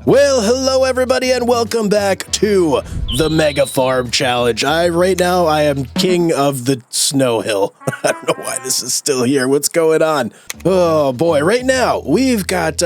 Well, hello everybody and welcome back to the Mega Farm Challenge. Right now I am king of the snow hill. I don't know why this is still here. What's going on? Oh boy, right now we've got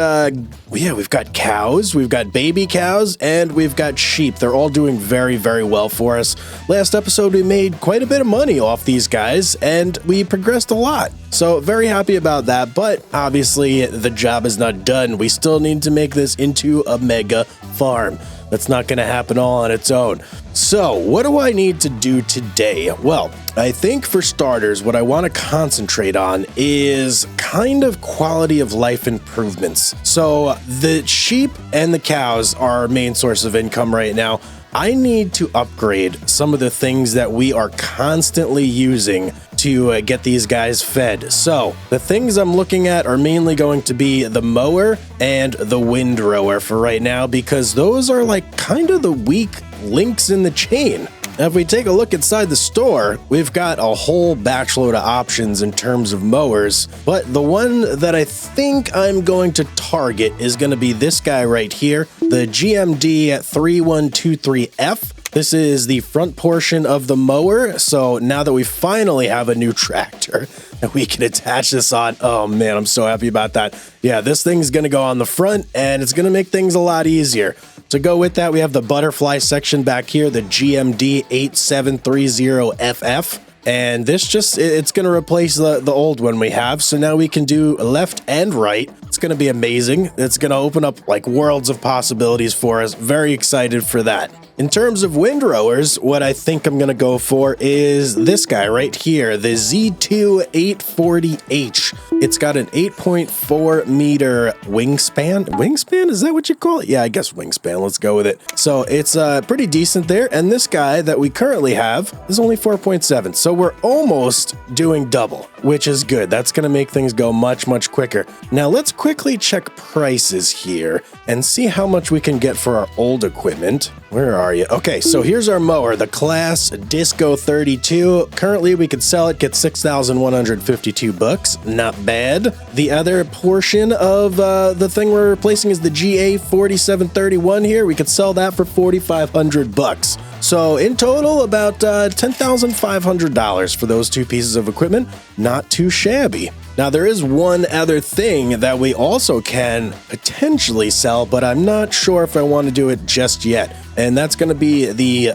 cows, we've got baby cows, and we've got sheep. They're all doing very, very well for us. Last episode we made quite a bit of money off these guys and we progressed a lot. So very happy about that, but obviously the job is not done. We still need to make this into a mega farm. That's not going to happen all on its own. So what do I need to do today? Well, I think for starters, what I want to concentrate on is kind of quality of life improvements. So the sheep and the cows are our main source of income right now. I need to upgrade some of the things that we are constantly using to get these guys fed. So the things I'm looking at are mainly going to be the mower and the windrower for right now, because those are like kind of the weak links in the chain. Now, if we take a look inside the store, we've got a whole batchload of options in terms of mowers, but the one that I think I'm going to target is going to be this guy right here, the GMD 3123F. This is the front portion of the mower, so now that we finally have a new tractor and we can attach this on, oh man, I'm so happy about that. Yeah, this thing's going to go on the front and it's going to make things a lot easier. To go with that, we have the butterfly section back here, the GMD 8730FF. And this it's going to replace the old one we have. So now we can do left and right. It's going to be amazing. It's going to open up like worlds of possibilities for us. Very excited for that. In terms of windrowers, what I think I'm going to go for is this guy right here, the Z2 840H. It's got an 8.4 meter wingspan. Wingspan? Is that what you call it? Yeah, I guess wingspan. Let's go with it. So it's pretty decent there. And this guy that we currently have is only 4.7. So we're almost doing double, which is good. That's going to make things go much, much quicker. Now let's quickly check prices here and see how much we can get for our old equipment. Where are you? Okay, so here's our mower, the Class Disco 32. Currently, we could sell it, get 6,152 bucks. Not bad. The other portion of the thing we're replacing is the GA 4731 here. We could sell that for 4,500 bucks. So in total, about $10,500 for those two pieces of equipment. Not too shabby. Now, there is one other thing that we also can potentially sell, but I'm not sure if I want to do it just yet. And that's going to be the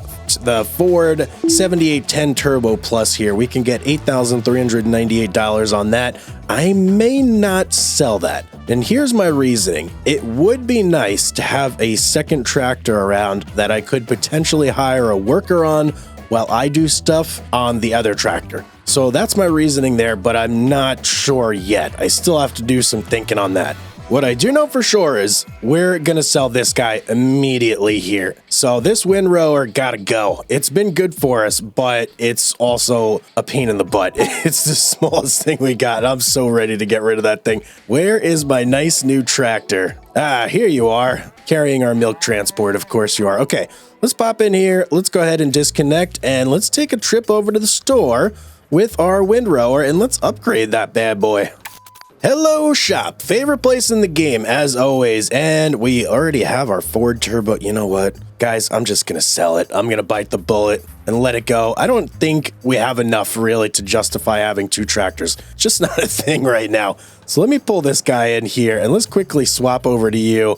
Ford 7810 Turbo Plus here. We can get $8,398 on that. I may not sell that. And here's my reasoning. It would be nice to have a second tractor around that I could potentially hire a worker on while I do stuff on the other tractor. So that's my reasoning there, but I'm not sure yet. I still have to do some thinking on that. What I do know for sure is we're going to sell this guy immediately here. So this windrower gotta go. It's been good for us, but it's also a pain in the butt. It's the smallest thing we got. I'm so ready to get rid of that thing. Where is my nice new tractor? Ah, here you are. Carrying our milk transport, of course you are. Okay, let's pop in here. Let's go ahead and disconnect and let's take a trip over to the store with our windrower and let's upgrade that bad boy. Hello shop, favorite place in the game as always, and we already have our Ford Turbo. You know what, guys, I'm just gonna sell it. I'm gonna bite the bullet and let it go. I don't think we have enough really to justify having two tractors. It's just not a thing right now. So let me pull this guy in here and let's quickly swap over to you.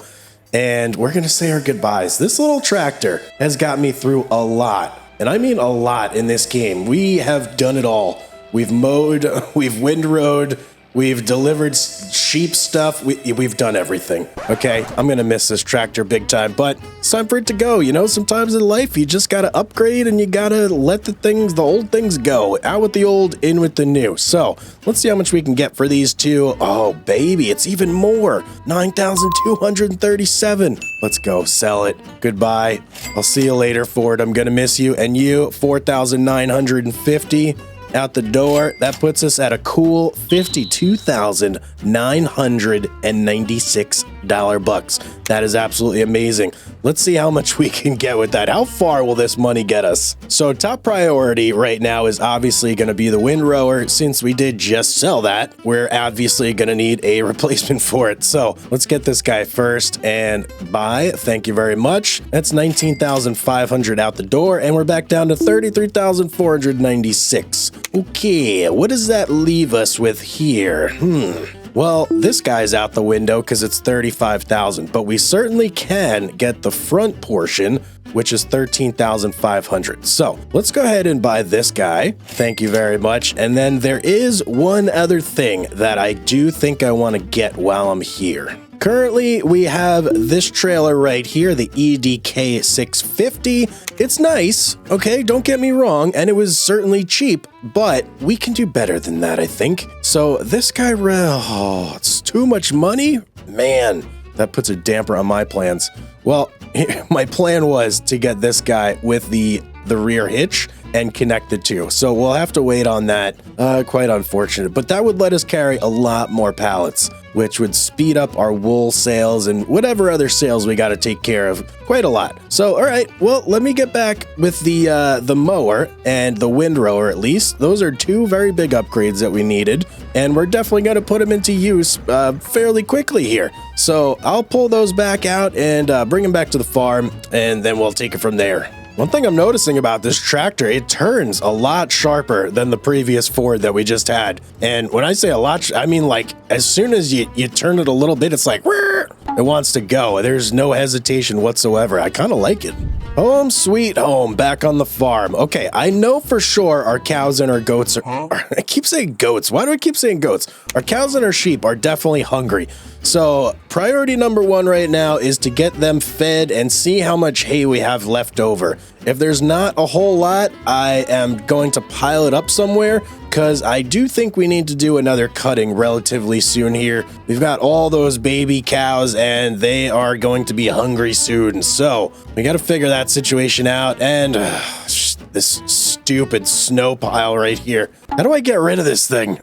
And we're gonna say our goodbyes. This little tractor has got me through a lot, and I mean a lot in this game. We have done it all. We've mowed, we've windrowed, we've delivered sheep stuff. We've done everything. Okay, I'm gonna miss this tractor big time, but it's time for it to go. You know, sometimes in life you just gotta upgrade and you gotta let the old things go. Out with the old, in with the new. So let's see how much we can get for these two. Oh baby, it's even more. 9,237. Let's go, sell it. Goodbye. I'll see you later, Ford. I'm gonna miss you. And you, 4,950. out the door. That puts us at a cool $52,996 bucks. That is absolutely amazing. Let's see how much we can get with that. How far will this money get us? So top priority right now is obviously going to be the windrower. Since we did just sell that, we're obviously going to need a replacement for it. So let's get this guy first and buy. Thank you very much. That's 19,500 out the door, and we're back down to 33,496. Okay, what does that leave us with here? Well, this guy's out the window because it's 35,000, but we certainly can get the front portion, which is 13,500. So let's go ahead and buy this guy. Thank you very much. And then there is one other thing that I do think I want to get while I'm here. Currently, we have this trailer right here, the EDK 650. It's nice, okay, don't get me wrong, and it was certainly cheap, but we can do better than that, I think. So this guy, oh, it's too much money? Man, that puts a damper on my plans. Well, my plan was to get this guy with the rear hitch and connect the two. So we'll have to wait on that. Quite unfortunate, but that would let us carry a lot more pallets, which would speed up our wool sales and whatever other sales we got to take care of quite a lot. So, all right, well, let me get back with the mower and the windrower at least. Those are two very big upgrades that we needed, and we're definitely going to put them into use fairly quickly here. So I'll pull those back out and bring them back to the farm, and then we'll take it from there. One thing I'm noticing about this tractor, it turns a lot sharper than the previous Ford that we just had. And when I say a lot, I mean like as soon as you turn it a little bit, it's like, it wants to go. There's no hesitation whatsoever. I kind of like it. Home sweet home, back on the farm. Okay, I know for sure our cows and our goats are, I keep saying goats. Why do I keep saying goats? Our cows and our sheep are definitely hungry. So priority number one right now is to get them fed and see how much hay we have left over. If there's not a whole lot, I am going to pile it up somewhere because I do think we need to do another cutting relatively soon here. We've got all those baby cows and they are going to be hungry soon. So we got to figure that situation out. And this stupid snow pile right here. How do I get rid of this thing?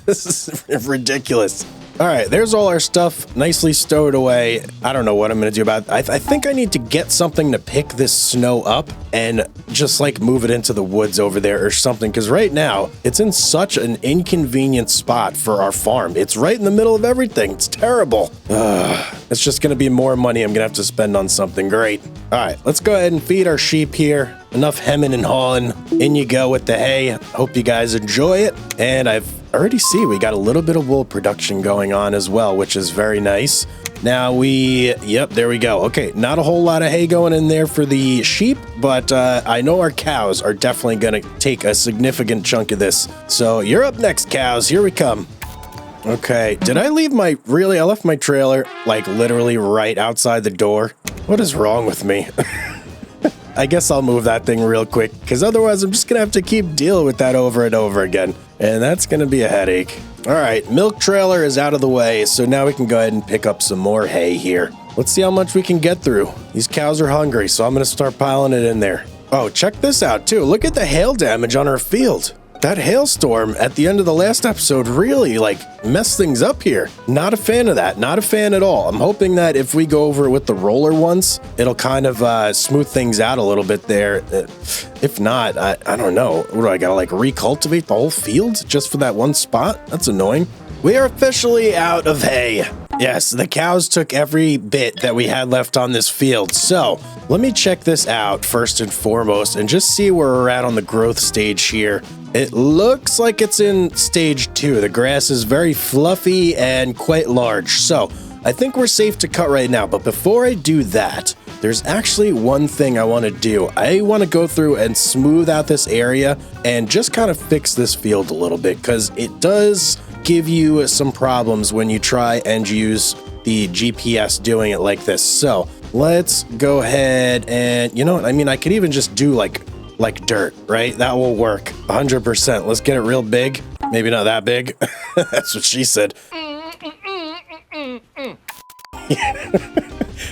This is ridiculous. All right, there's all our stuff nicely stowed away. I don't know what I'm going to do about it. I think I need to get something to pick this snow up and just like move it into the woods over there or something. Because right now, it's in such an inconvenient spot for our farm. It's right in the middle of everything. It's terrible. It's just going to be more money I'm going to have to spend on something great. All right, let's go ahead and feed our sheep here. Enough hemming and hawing. In you go with the hay. Hope you guys enjoy it. And I've already see we got a little bit of wool production going on as well, which is very nice. Now yep, there we go. Okay, not a whole lot of hay going in there for the sheep, but I know our cows are definitely going to take a significant chunk of this. So you're up next, cows. Here we come. Okay, did I leave I left my trailer like literally right outside the door? What is wrong with me? I guess I'll move that thing real quick because otherwise I'm just going to have to keep dealing with that over and over again. And that's going to be a headache. All right, milk trailer is out of the way, so now we can go ahead and pick up some more hay here. Let's see how much we can get through. These cows are hungry, so I'm going to start piling it in there. Oh, check this out too. Look at the hail damage on our field. That hailstorm at the end of the last episode really messed things up here. Not a fan of that. Not a fan at all. I'm hoping that if we go over it with the roller once, it'll kind of smooth things out a little bit there. If not, I don't know. What do I gotta recultivate the whole field just for that one spot? That's annoying. We are officially out of hay. Yes, the cows took every bit that we had left on this field. So let me check this out first and foremost and just see where we're at on the growth stage here. It looks like it's in stage 2. The grass is very fluffy and quite large. So I think we're safe to cut right now. But before I do that, there's actually one thing I want to do. I want to go through and smooth out this area and just kind of fix this field a little bit because it does give you some problems when you try and use the GPS doing it like this. So let's go ahead and, you know what? I mean, I could even just do like dirt, right? That will work 100%. Let's get it real big. Maybe not that big. That's what she said.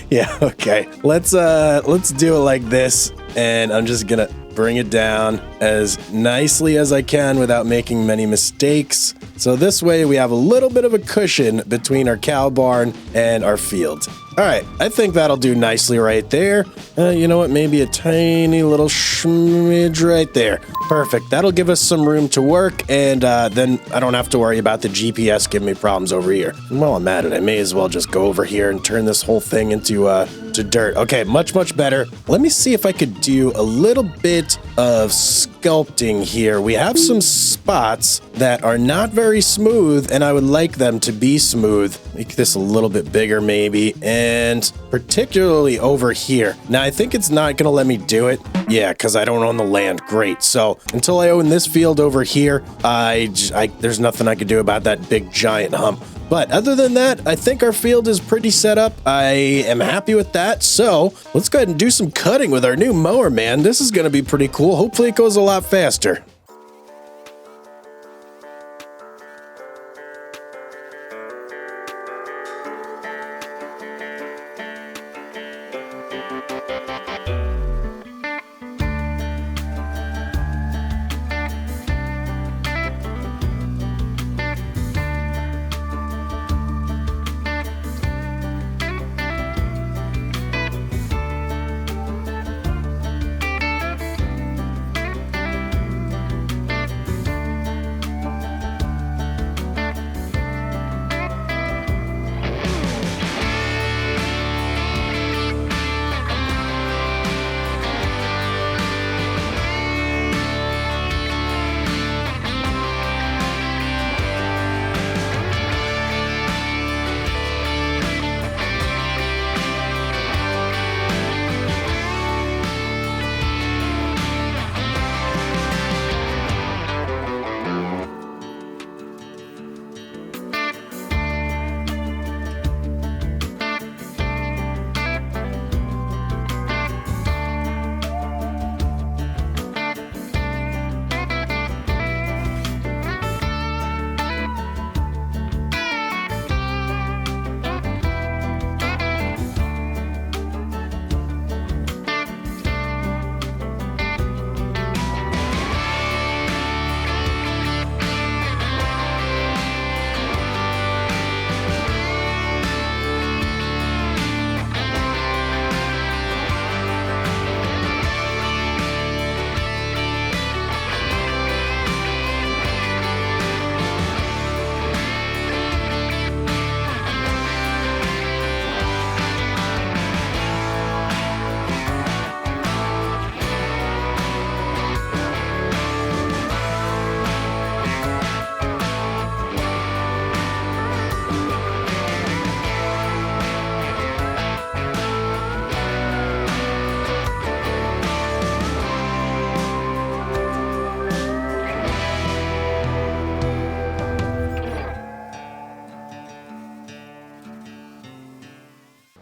Yeah, okay. Let's do it like this. And I'm just gonna, bring it down as nicely as I can without making many mistakes. So this way we have a little bit of a cushion between our cow barn and our field. All right, I think that'll do nicely right there. You know what, maybe a tiny little smidge right there. Perfect, that'll give us some room to work, and then I don't have to worry about the GPS giving me problems over here. And while I'm at it, I may as well just go over here and turn this whole thing into to dirt. Okay, much better. Let me see if I could do a little bit of sculpting here. We have some spots that are not very smooth, and I would like them to be smooth. Make this a little bit bigger maybe, and particularly over here. Now, I think it's not gonna let me do it. Yeah, because I don't own the land. Great. So until I own this field over here, there's nothing I could do about that big giant hump. But other than that, I think our field is pretty set up. I am happy with that. So let's go ahead and do some cutting with our new mower, man. This is going to be pretty cool. Hopefully it goes a lot faster.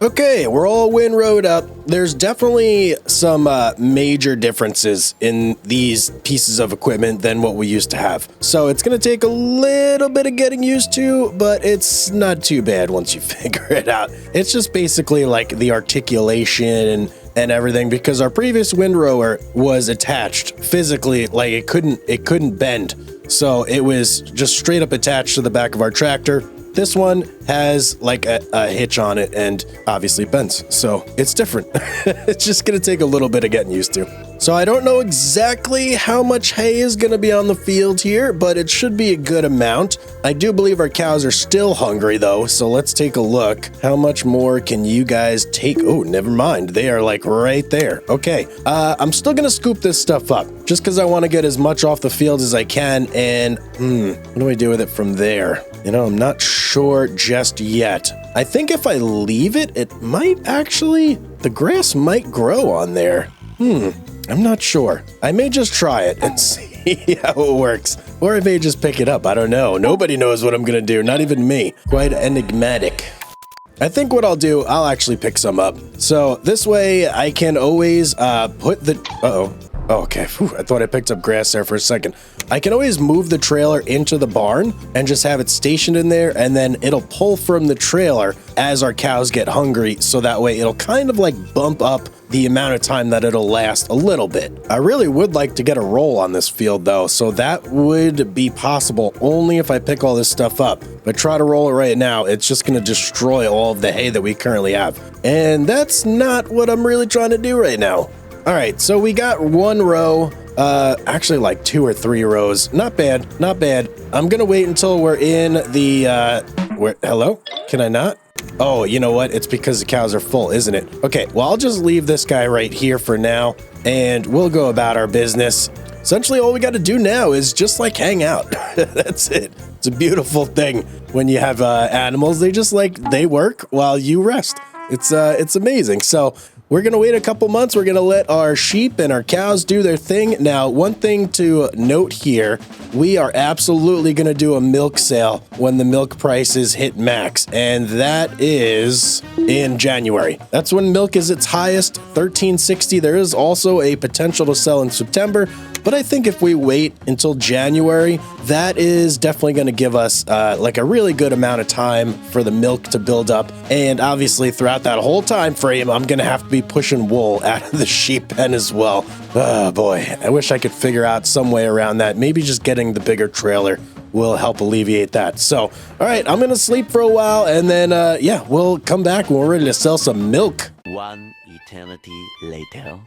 Okay, we're all windrowed up. There's definitely some major differences in these pieces of equipment than what we used to have. So it's going to take a little bit of getting used to, but it's not too bad once you figure it out. It's just basically like the articulation and everything, because our previous windrower was attached physically, like it couldn't bend. So it was just straight up attached to the back of our tractor. This one has like a hitch on it and obviously bends. So it's different. It's just going to take a little bit of getting used to. So I don't know exactly how much hay is going to be on the field here, but it should be a good amount. I do believe our cows are still hungry though. So let's take a look. How much more can you guys take? Oh, never mind. They are like right there. Okay. I'm still going to scoop this stuff up just because I want to get as much off the field as I can. And what do I do with it from there? You know, I'm not sure just yet. I think if I leave it, it might actually, the grass might grow on there. I'm not sure. I may just try it and see how it works. Or I may just pick it up. I don't know. Nobody knows what I'm going to do. Not even me. Quite enigmatic. I think what I'll do, I'll actually pick some up. So this way I can always put the... Uh-oh. Okay, whew, I thought I picked up grass there for a second. I can always move the trailer into the barn and just have it stationed in there, and then it'll pull from the trailer as our cows get hungry, so that way it'll kind of like bump up the amount of time that it'll last a little bit. I really would like to get a roll on this field though, so that would be possible only if I pick all this stuff up. If I try to roll it right now, it's just going to destroy all of the hay that we currently have. And that's not what I'm really trying to do right now. All right, so we got one row, actually like 2 or 3 rows. Not bad, not bad. I'm gonna wait until we're in the, hello? Can I not? Oh, you know what? It's because the cows are full, isn't it? Okay, well, I'll just leave this guy right here for now, and we'll go about our business. Essentially, all we got to do now is just like hang out. That's it. It's a beautiful thing when you have animals. They work while you rest. It's amazing. So we're going to wait a couple months. We're going to let our sheep and our cows do their thing. Now, one thing to note here, we are absolutely going to do a milk sale when the milk prices hit max, and that is in January. That's when milk is its highest, $13.60. There is also a potential to sell in September, but I think if we wait until January, that is definitely going to give us like a really good amount of time for the milk to build up. And obviously throughout that whole time frame, I'm going to have to be pushing wool out of the sheep pen as well. Oh boy, I wish I could figure out some way around that. Maybe just getting the bigger trailer will help alleviate that. So, all right, I'm going to sleep for a while, and then, yeah, we'll come back when we're ready to sell some milk. One eternity later.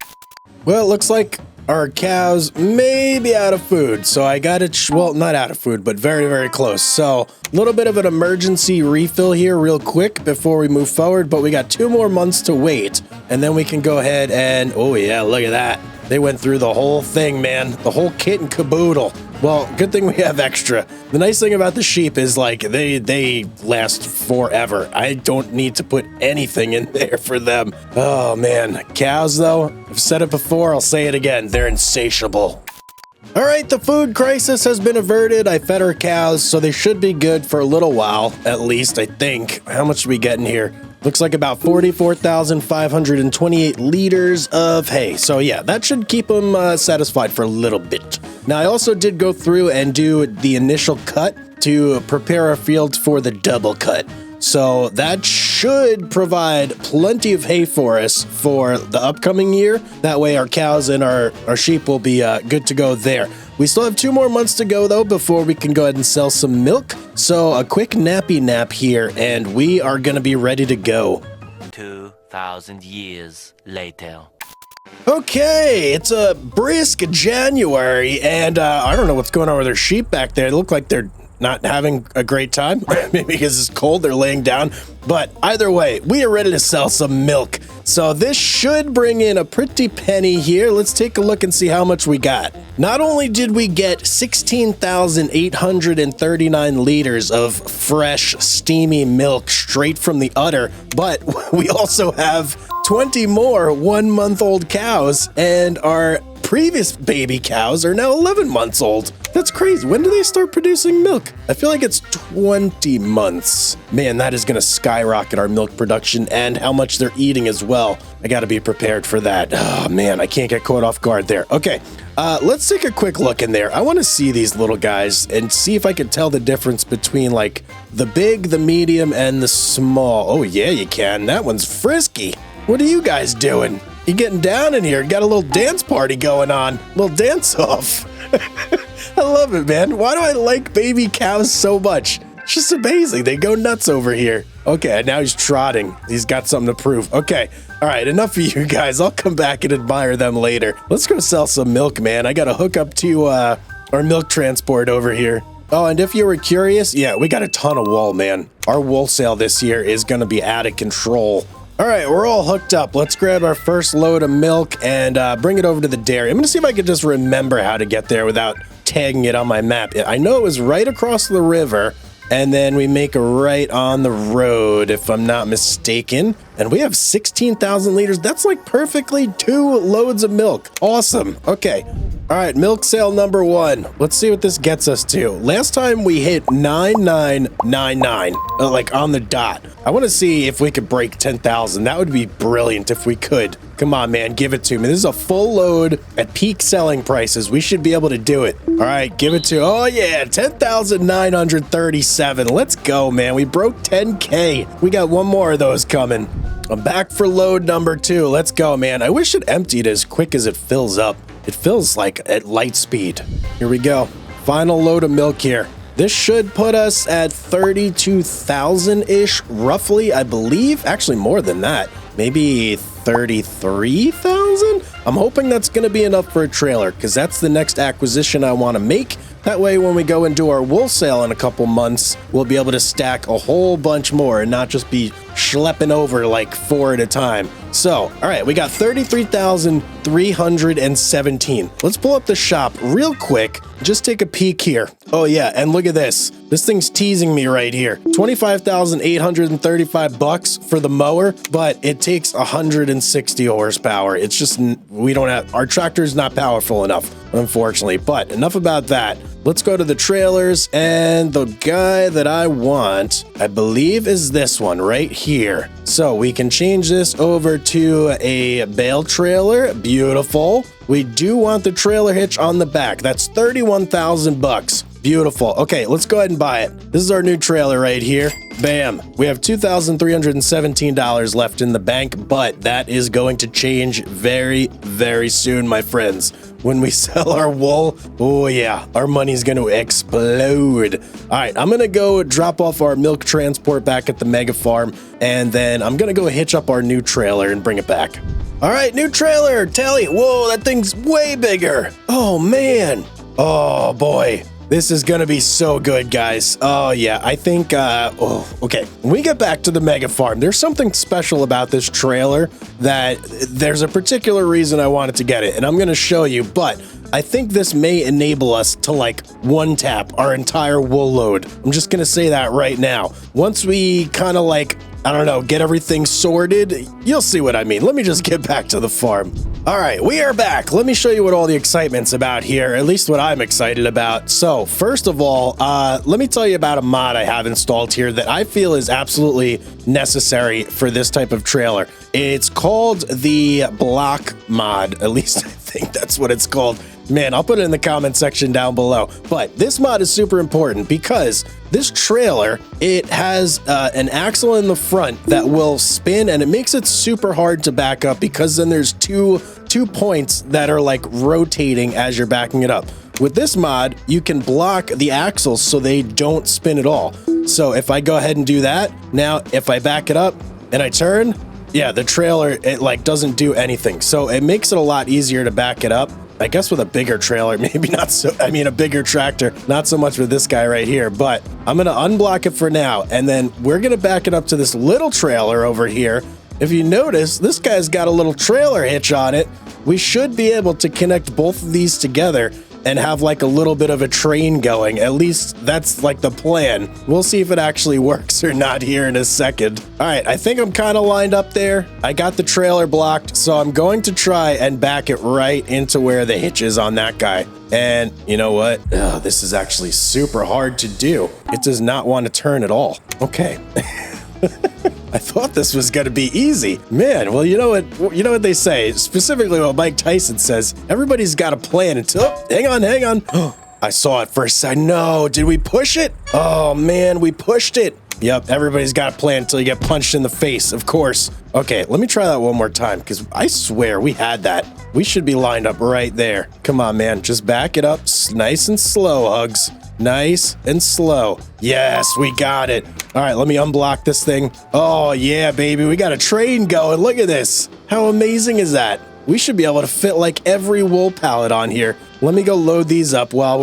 Well, it looks like our cows may be out of food, so I got it, well, not out of food, but very, very close. So a little bit of an emergency refill here real quick before we move forward, but we got 2 more months to wait, and then we can go ahead and, oh yeah, look at that. They went through the whole thing, man, the whole kit and caboodle. Well, good thing we have extra. The nice thing about the sheep is like they last forever. I don't need to put anything in there for them. Oh man, cows though, I've said it before, I'll say it again, they're insatiable. All right, the food crisis has been averted. I fed our cows, so they should be good for a little while, at least, I think. How much are we getting here? Looks like about 44,528 liters of hay. So yeah, that should keep them satisfied for a little bit. Now, I also did go through and do the initial cut to prepare our field for the double cut. So that should provide plenty of hay for us for the upcoming year. That way our cows and our sheep will be good to go there. We still have 2 more months to go though before we can go ahead and sell some milk. So a quick nappy nap here and we are going to be ready to go. 2,000 years later. Okay, it's a brisk January and I don't know what's going on with our sheep back there. They look like they're not having a great time. Maybe because it's cold, they're laying down. But either way, we are ready to sell some milk. So this should bring in a pretty penny here. Let's take a look and see how much we got. Not only did we get 16,839 liters of fresh, steamy milk straight from the udder, but we also have 20 more 1-month-old cows, and our previous baby cows are now 11 months old. That's crazy. When do they start producing milk? I feel like it's 20 months. Man, that is going to skyrocket our milk production and how much they're eating as well. I got to be prepared for that. Oh man, I can't get caught off guard there. Okay, let's take a quick look in there. I want to see these little guys and see if I can tell the difference between like the big, the medium, and the small. Oh yeah, you can. That one's frisky. What are you guys doing? You getting down in here? Got a little dance party going on. Little dance off. I love it, man. Why do I like baby cows so much? It's just amazing. They go nuts over here. Okay, now he's trotting. He's got something to prove. Okay, all right, enough of you guys. I'll come back and admire them later. Let's go sell some milk, man. I got to hook up to our milk transport over here. Oh, and if you were curious, yeah, we got a ton of wool, man. Our wool sale this year is going to be out of control. All right, we're all hooked up. Let's grab our first load of milk and bring it over to the dairy. I'm going to see if I can just remember how to get there without tagging it on my map. I know it was right across the river, and then we make a right on the road, if I'm not mistaken. And we have 16,000 liters. That's like perfectly 2 loads of milk. Awesome. Okay, All right, milk sale number 1. Let's see what this gets us to. Last time we hit 9999, like on the dot. I want to see if we could break 10,000. That would be brilliant if we could. Come on, man, give it to me. This is a full load at peak selling prices. We should be able to do it. All right, give it to, oh yeah, 10,937. Let's go, man. We broke 10K. We got one more of those coming. I'm back for load number 2. Let's go, man. I wish it emptied as quick as it fills up. It feels like at light speed. Here we go. Final load of milk here. This should put us at 32,000-ish, roughly, I believe. Actually, more than that. Maybe 33,000? I'm hoping that's going to be enough for a trailer, because that's the next acquisition I want to make. That way, when we go and do our wool sale in a couple months, we'll be able to stack a whole bunch more and not just be schlepping over like 4 at a time. So, all right, we got 33,317. Let's pull up the shop real quick. Just take a peek here. Oh yeah, and look at this. This thing's teasing me right here. 25,835 bucks for the mower, but it takes 160 horsepower. It's just, we don't have, our tractor's not powerful enough, unfortunately. But enough about that. Let's go to the trailers, and the guy that I want, I believe, is this one right here. So we can change this over to a bale trailer. Beautiful. We do want the trailer hitch on the back. That's 31,000 bucks. Beautiful. Okay, let's go ahead and buy it. This is our new trailer right here. Bam. We have $2,317 left in the bank, but that is going to change very, very soon, my friends. When we sell our wool, oh yeah, our money's going to explode. All right, I'm going to go drop off our milk transport back at the mega farm, and then I'm going to go hitch up our new trailer and bring it back. All right, new trailer, Tally. Whoa, that thing's way bigger. Oh, man. Oh, boy. This is going to be so good, guys. Oh, yeah. I think, okay. When we get back to the mega farm, there's something special about this trailer that there's a particular reason I wanted to get it, and I'm going to show you, but I think this may enable us to like one tap our entire wool load. I'm just going to say that right now. Once we kind of like, I don't know, get everything sorted, you'll see what I mean. Let me just get back to the farm. All right, we are back. Let me show you what all the excitement's about here, at least what I'm excited about. So first of all, let me tell you about a mod I have installed here that I feel is absolutely necessary for this type of trailer. It's called the block mod. At least I think that's what it's called. Man, I'll put it in the comment section down below. But this mod is super important because this trailer, it has an axle in the front that will spin, and it makes it super hard to back up because then there's two points that are like rotating as you're backing it up. With this mod, you can block the axles so they don't spin at all. So if I go ahead and do that, now if I back it up and I turn, yeah, the trailer, it like doesn't do anything. So it makes it a lot easier to back it up. I guess with a bigger trailer, maybe not so, I mean, a bigger tractor, not so much with this guy right here, but I'm going to unblock it for now. And then we're going to back it up to this little trailer over here. If you notice, this guy's got a little trailer hitch on it. We should be able to connect both of these together and have like a little bit of a train going. At least that's like the plan. We'll see if it actually works or not here in a second. All right, I think I'm kind of lined up there. I got the trailer blocked, so I'm going to try and back it right into where the hitch is on that guy. And you know what? Ugh, this is actually super hard to do. It does not want to turn at all. Okay. I thought this was going to be easy. Man, well, you know what they say, specifically what Mike Tyson says, everybody's got a plan until, oh, hang on. I saw it first. I know. Did we push it? Oh, man, we pushed it. Yep, everybody's got a plan until you get punched in the face, of course. Okay, let me try that one more time, because I swear we had that. We should be lined up right there. Come on, man, just back it up nice and slow, Hugz. Nice and slow. Yes, we got it. All right, let me unblock this thing. Oh, yeah, baby. We got a train going. Look at this. How amazing is that? We should be able to fit like every wool pallet on here. Let me go load these up while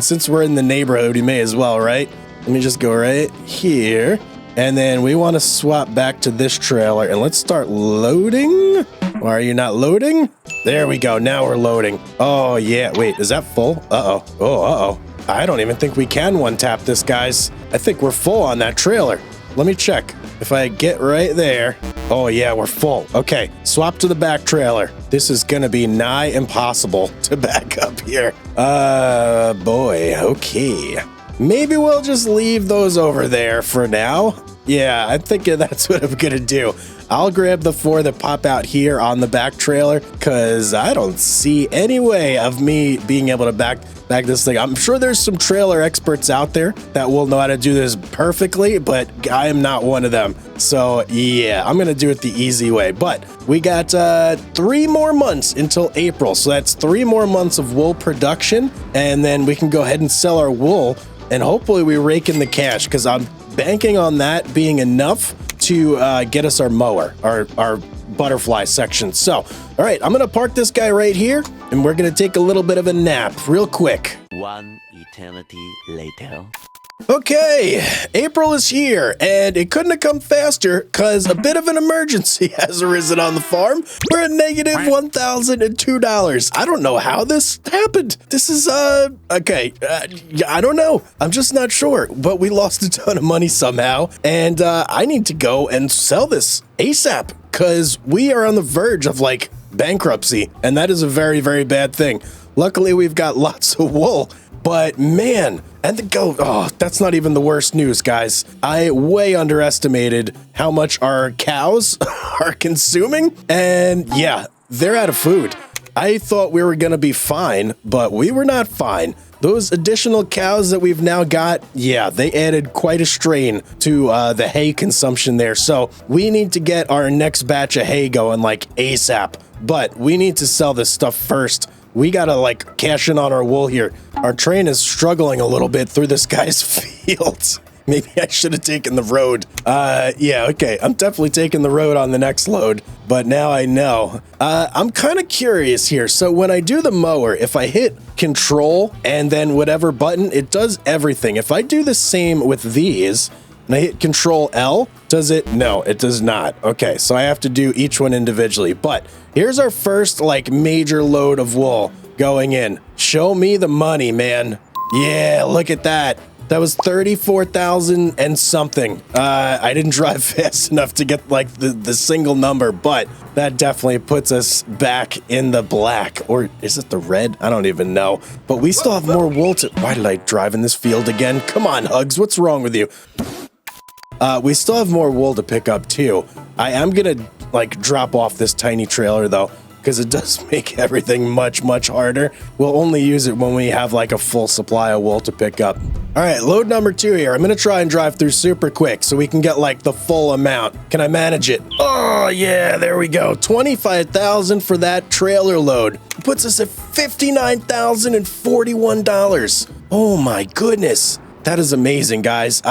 since we're in the neighborhood, we may as well, right? Let me just go right here. And then we want to swap back to this trailer and let's start loading. Why are you not loading? There we go. Now we're loading. Oh, yeah. Wait, is that full? Uh-oh. Oh, uh-oh. I don't even think we can one-tap this, guys. I think we're full on that trailer. Let me check. if I get right there. Oh yeah, we're full. Okay, swap to the back trailer. This is gonna be nigh impossible to back up here. Boy, okay. Maybe we'll just leave those over there for now. Yeah, I'm thinking that's what I'm gonna do. I'll grab the 4 that pop out here on the back trailer because I don't see any way of me being able to back this thing. I'm sure there's some trailer experts out there that will know how to do this perfectly, but I am not one of them. So yeah, I'm gonna do it the easy way. But we got 3 more months until April, so that's 3 more months of wool production, and then we can go ahead and sell our wool, and hopefully we rake in the cash because I'm banking on that being enough to get us our mower, our butterfly section. So, all right, I'm gonna park this guy right here, and we're gonna take a little bit of a nap real quick. One eternity later. Okay, April is here, and it couldn't have come faster because a bit of an emergency has arisen on the farm. We're at negative $1,002. I don't know how this happened. This is, okay, I don't know. I'm just not sure, but we lost a ton of money somehow, and I need to go and sell this ASAP because we are on the verge of, like, bankruptcy, and that is a very, very bad thing. Luckily, we've got lots of wool. But man, and the goat, oh, that's not even the worst news, guys. I way underestimated how much our cows are consuming. And yeah, they're out of food. I thought we were going to be fine, but we were not fine. Those additional cows that we've now got, yeah, they added quite a strain to the hay consumption there. So we need to get our next batch of hay going like ASAP. But we need to sell this stuff first. We gotta like cash in on our wool here. Our train is struggling a little bit through this guy's fields. Maybe I should have taken the road. Yeah, okay. I'm definitely taking the road on the next load, but now I know. I'm kind of curious here. So when I do the mower, if I hit control and then whatever button, it does everything. If I do the same with these and I hit control L, does it? No, it does not. Okay, so I have to do each one individually, but here's our first like major load of wool going in. Show me the money, man. Yeah, look at that. That was 34,000 and something. I didn't drive fast enough to get like the single number, but that definitely puts us back in the black. Or is it the red? I don't even know. But we still have more wool to... Why did I drive in this field again? Come on, Hugz, what's wrong with you? We still have more wool to pick up too. I am gonna like drop off this tiny trailer though, because it does make everything much, much harder. We'll only use it when we have like a full supply of wool to pick up. All right, load number 2 here. I'm gonna try and drive through super quick so we can get like the full amount. Can I manage it? Oh yeah, there we go. 25,000 for that trailer load. Puts us at $59,041. Oh my goodness. That is amazing, guys.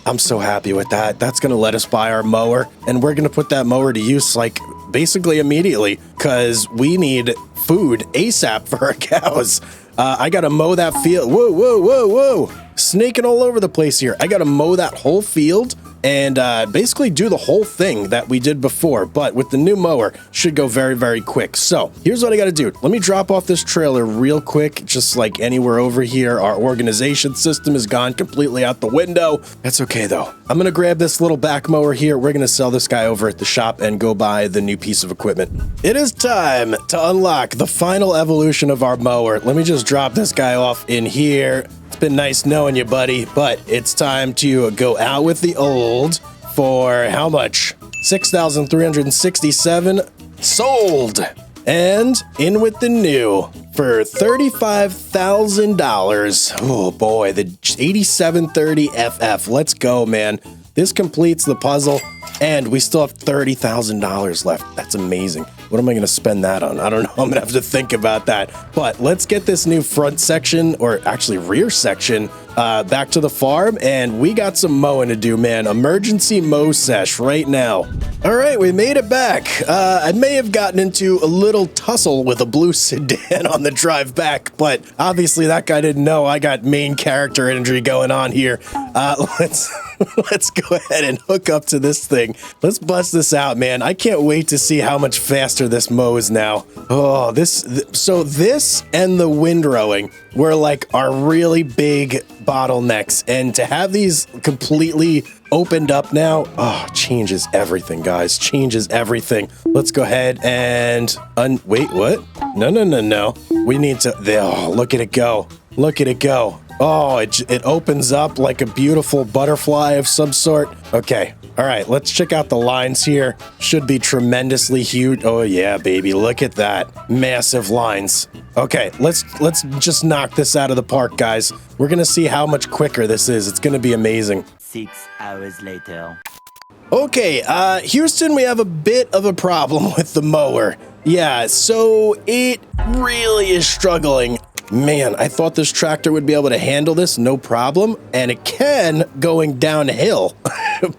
I'm so happy with that. That's going to let us buy our mower, and we're going to put that mower to use like basically immediately because we need food ASAP for our cows. I got to mow that field. Whoa, whoa, whoa, whoa. Snaking all over the place here. I got to mow that whole field and basically do the whole thing that we did before, but with the new mower should go very, very quick. So here's what I got to do. Let me drop off this trailer real quick, just like anywhere over here. Our organization system is gone completely out the window. That's okay though. I'm going to grab this little back mower here. We're going to sell this guy over at the shop and go buy the new piece of equipment. It is time to unlock the final evolution of our mower. Let me just drop this guy off in here. It's been nice knowing you, buddy, but it's time to go out with the old for how much? 6,367 sold. And in with the new for $35,000. Oh boy, the 8730 FF. Let's go, man. This completes the puzzle, and we still have $30,000 left. That's amazing. What am I going to spend that on? I don't know. I'm going to have to think about that. But let's get this new front section, or actually rear section, back to the farm, and we got some mowing to do, man. Emergency mow sesh right now. All right, we made it back. I may have gotten into a little tussle with a blue sedan on the drive back, but obviously that guy didn't know I got main character injury going on here. Let's go ahead and hook up to this thing. Let's bust this out, man. I can't wait to see how much faster this mows now. Oh, so this and the windrowing were like our really big bottlenecks, and to have these completely opened up now. Oh, changes everything, guys. Changes everything. Let's go ahead and wait, what? No. We need to, oh, look at it go. Look at it go. Oh, it opens up like a beautiful butterfly of some sort. Okay. All right, let's check out the lines here. Should be tremendously huge. Oh yeah, baby, look at that. Massive lines. Okay, let's just knock this out of the park, guys. We're gonna see how much quicker this is. It's gonna be amazing. 6 hours later. Okay, Houston, we have a bit of a problem with the mower. Yeah, so it really is struggling. Man, I thought this tractor would be able to handle this, no problem, and it can going downhill.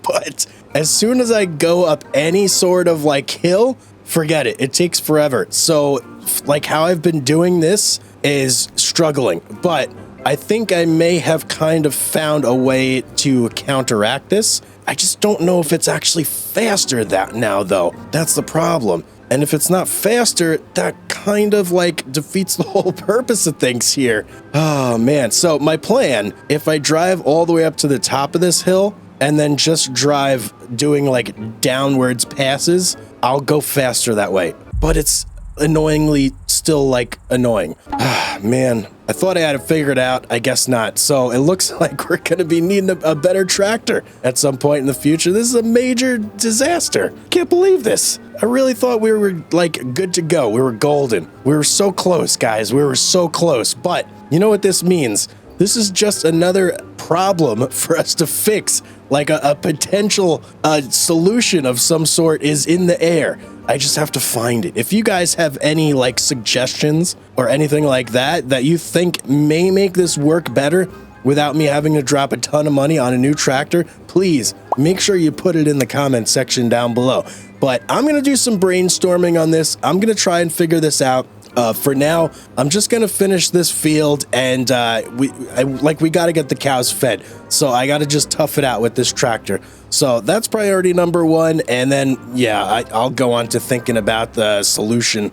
But as soon as I go up any sort of like hill, forget it. It takes forever. So like how I've been doing this is struggling, but I think I may have kind of found a way to counteract this. I just don't know if it's actually faster that now though. That's the problem. And if it's not faster, that kind of like defeats the whole purpose of things here. Oh man, so my plan, if I drive all the way up to the top of this hill and then just drive doing like downwards passes, I'll go faster that way. But it's annoyingly still like annoying. Ah, man, I thought I had it figured out. I guess not. So it looks like we're going to be needing a better tractor at some point in the future. This is a major disaster. Can't believe this. I really thought we were like good to go. We were golden. We were so close, guys. We were so close. But you know what this means? This is just another problem for us to fix. Like a potential solution of some sort is in the air. I just have to find it. If you guys have any like suggestions or anything like that you think may make this work better without me having to drop a ton of money on a new tractor, please make sure you put it in the comment section down below. But I'm going to do some brainstorming on this. I'm going to try and figure this out. For now, I'm just going to finish this field and we got to get the cows fed. So I got to just tough it out with this tractor. So that's priority number one. And then, yeah, I'll go on to thinking about the solution.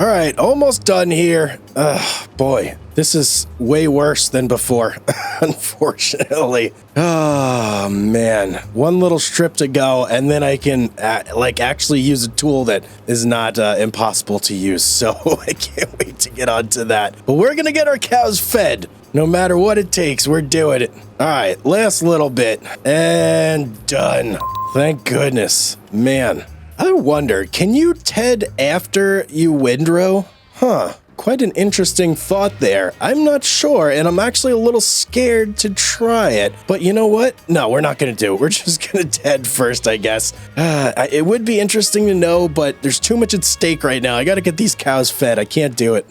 All right, almost done here. Boy, this is way worse than before, unfortunately. Oh, man. One little strip to go, and then I can actually use a tool that is not impossible to use. So I can't wait to get onto that. But we're going to get our cows fed. No matter what it takes, we're doing it. All right, last little bit, and done. Thank goodness. Man. I wonder, can you TED after you windrow? Huh, quite an interesting thought there. I'm not sure, and I'm actually a little scared to try it. But you know what? No, we're not going to do it. We're just going to TED first, I guess. It would be interesting to know, but there's too much at stake right now. I got to get these cows fed. I can't do it.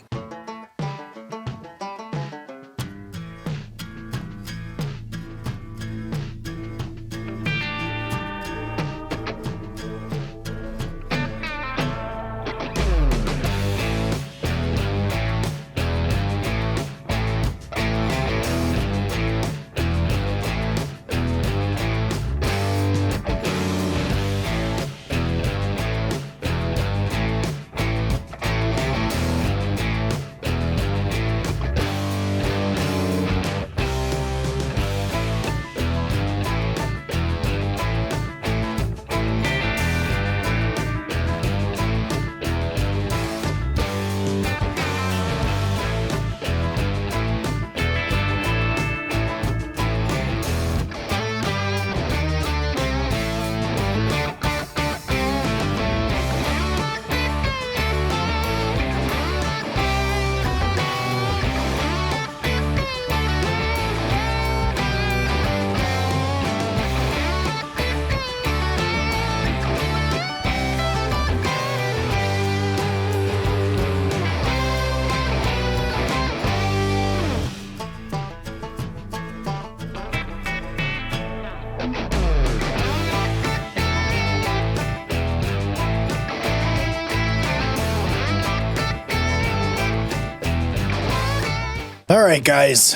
All right, guys,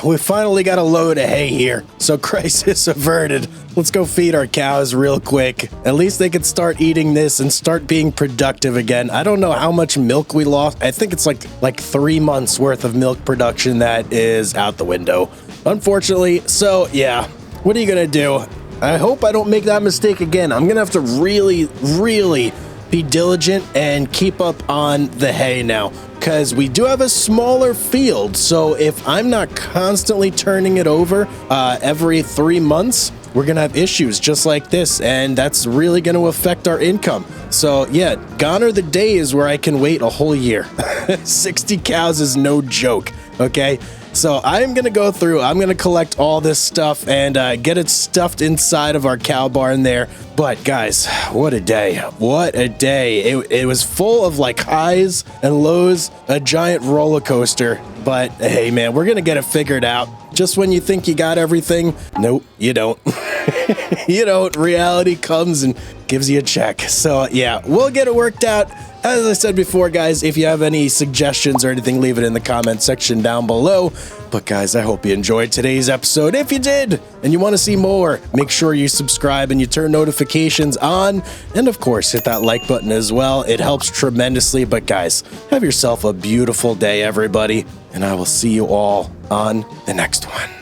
we finally got a load of hay here, so crisis averted. Let's go feed our cows real quick. At least they could start eating this and start being productive again. I don't know how much milk we lost. I think it's like 3 months worth of milk production that is out the window, unfortunately. So yeah, what are you gonna do? I hope I don't make that mistake again. I'm gonna have to really be diligent and keep up on the hay now, because we do have a smaller field. So if I'm not constantly turning it over every 3 months, we're gonna have issues just like this, and that's really gonna affect our income. So yeah, gone are the days where I can wait a whole year. 60 cows is no joke, okay? So I'm gonna go through, I'm gonna collect all this stuff and get it stuffed inside of our cow barn there. But guys, what a day, what a day. It was full of like highs and lows, a giant roller coaster. But hey man, we're gonna get it figured out. Just when you think you got everything, nope, you don't. You don't. Reality comes and gives you a check. So yeah, we'll get it worked out. As I said before, guys, if you have any suggestions or anything, leave it in the comment section down below. But guys, I hope you enjoyed today's episode. If you did, and you want to see more, make sure you subscribe and you turn notifications on. And of course, hit that like button as well. It helps tremendously. But guys, have yourself a beautiful day, everybody. And I will see you all on the next one.